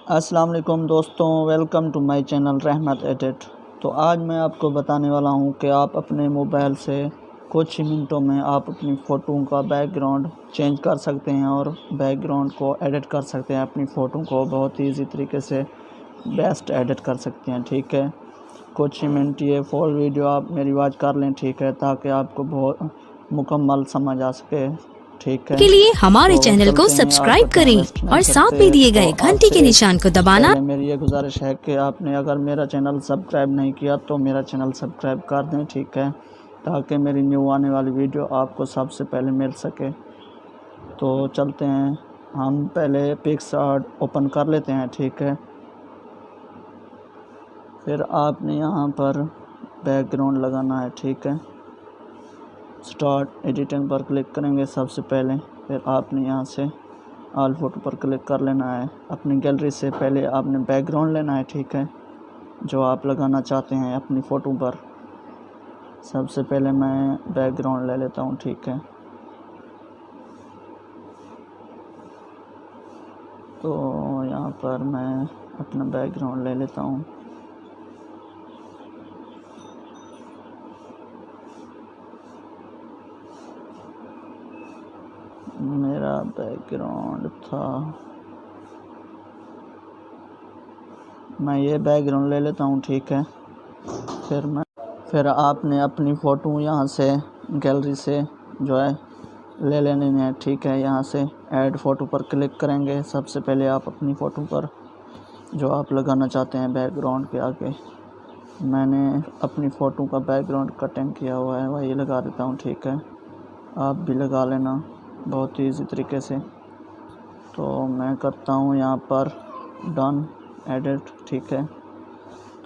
अस्सलाम वालेकुम दोस्तों, वेलकम टू माय चैनल रहमत एडिट। तो आज मैं आपको बताने वाला हूं कि आप अपने मोबाइल से कुछ ही मिनटों में आप अपनी फ़ोटो का बैकग्राउंड चेंज कर सकते हैं और बैकग्राउंड को एडिट कर सकते हैं। अपनी फ़ोटो को बहुत ईजी तरीके से बेस्ट एडिट कर सकते हैं। ठीक है, कुछ ही मिनट ये फुल वीडियो आप मेरी वॉच कर लें। ठीक है, ताकि आपको बहुत मुकम्मल समझ आ सके। ठीक है, के लिए हमारे तो चैनल को चलते हैं, सब्सक्राइब आपका टाइम करें वेस्ट नहीं और साथ करते। में दिए तो गए घंटी के आपसे निशान को दबाना। पहले मेरी ये गुजारिश है कि आपने अगर मेरा चैनल सब्सक्राइब नहीं किया तो मेरा चैनल सब्सक्राइब कर दें। ठीक है, ताकि मेरी न्यू आने वाली वीडियो आपको सबसे पहले मिल सके। तो चलते हैं, हम पहले पिक्सआर्ट ओपन कर लेते हैं। ठीक है, फिर आपने यहाँ पर बैकग्राउंड लगाना है। ठीक है, स्टार्ट एडिटिंग पर क्लिक करेंगे सबसे पहले। फिर आपने यहाँ से ऑल फोटो पर क्लिक कर लेना है। अपनी गैलरी से पहले आपने बैकग्राउंड लेना है। ठीक है, जो आप लगाना चाहते हैं अपनी फ़ोटो पर। सबसे पहले मैं बैकग्राउंड ले लेता हूँ। ठीक है, तो यहाँ पर मैं अपना बैकग्राउंड ले लेता हूँ। मेरा बैकग्राउंड था, मैं ये बैकग्राउंड ले लेता हूँ। ठीक है, फिर आपने अपनी फ़ोटो यहाँ से गैलरी से जो है ले लेनी है। ठीक है, यहाँ से ऐड फ़ोटो पर क्लिक करेंगे। सबसे पहले आप अपनी फ़ोटो पर जो आप लगाना चाहते हैं बैकग्राउंड के आगे, मैंने अपनी फ़ोटो का बैकग्राउंड कटिंग किया हुआ है, वही लगा देता हूँ। ठीक है, आप भी लगा लेना बहुत ईजी तरीके से। तो मैं करता हूँ यहाँ पर डन एडिट। ठीक है,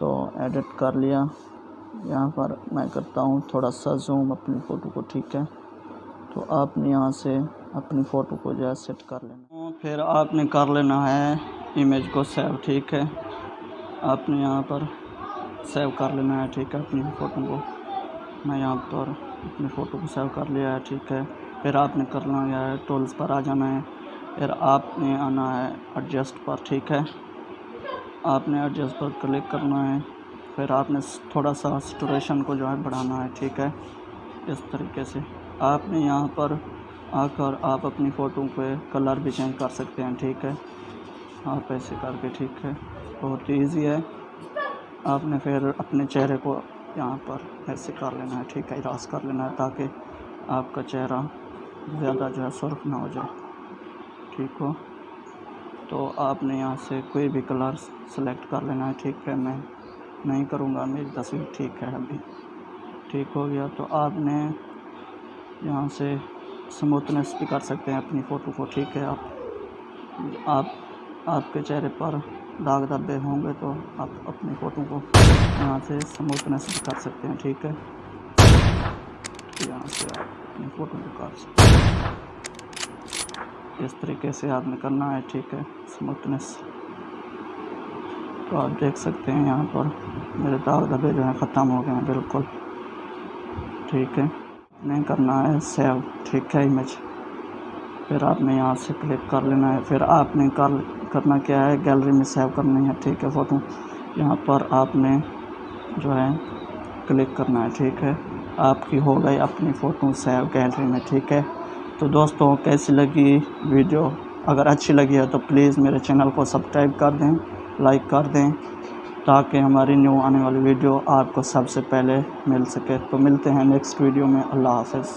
तो एडिट कर लिया। यहाँ पर मैं करता हूँ थोड़ा सा जूम अपनी फ़ोटो को। ठीक है, तो आपने यहाँ से अपनी फ़ोटो को जो है सेट कर लेना। फिर आपने कर लेना है इमेज को सेव। ठीक है, आपने यहाँ पर सेव कर लेना है। ठीक है, अपनी फ़ोटो को मैं यहाँ पर अपनी फ़ोटो को सेव कर लिया है। ठीक है, फिर आपने करना है टूल्स पर आ जाना है। फिर आपने आना है एडजस्ट पर। ठीक है, आपने एडजस्ट पर क्लिक करना है। फिर आपने थोड़ा सा सैचुरेशन को जो है बढ़ाना है। ठीक है, इस तरीके से आपने यहाँ पर आकर आप अपनी फ़ोटो पे कलर भी चेंज कर सकते हैं। ठीक है, आप ऐसे करके। ठीक है, बहुत इजी है। आपने फिर अपने चेहरे को यहाँ पर ऐसे कर लेना है। ठीक है, इराज कर लेना है ताकि आपका चेहरा ज़्यादा जो है सुर्ख ना हो जाए। ठीक हो, तो आपने यहाँ से कोई भी कलर सेलेक्ट कर लेना है। ठीक है, मैं नहीं करूँगा, मेरी तस्वीर ठीक है अभी। ठीक हो गया, तो आपने यहाँ से स्मूथनेस भी कर सकते हैं अपनी फ़ोटो को। ठीक है, आप आपके चेहरे पर दाग धब्बे होंगे तो आप अपनी फ़ोटो को यहाँ से स्मूथनेस भी कर सकते हैं। ठीक है, यहाँ से आप अपनी फ़ोटो को काट सकते हैं। इस तरीके से आपने करना है। ठीक है, स्मूथनेस। तो आप देख सकते हैं यहाँ पर मेरे दाग धब्बे जो हैं ख़त्म हो गए हैं बिल्कुल। ठीक है, नहीं करना है सेव। ठीक है, इमेज। फिर आपने यहाँ से क्लिक कर लेना है। फिर आपने करना क्या है, गैलरी में सेव करनी है। ठीक है, फ़ोटो यहाँ पर आपने जो है क्लिक करना है। ठीक है, आपकी हो गई अपनी फ़ोटो सेव गैलरी में। ठीक है, तो दोस्तों कैसी लगी वीडियो? अगर अच्छी लगी है तो प्लीज़ मेरे चैनल को सब्सक्राइब कर दें, लाइक कर दें, ताकि हमारी न्यू आने वाली वीडियो आपको सबसे पहले मिल सके। तो मिलते हैं नेक्स्ट वीडियो में। अल्लाह हाफ़िज़।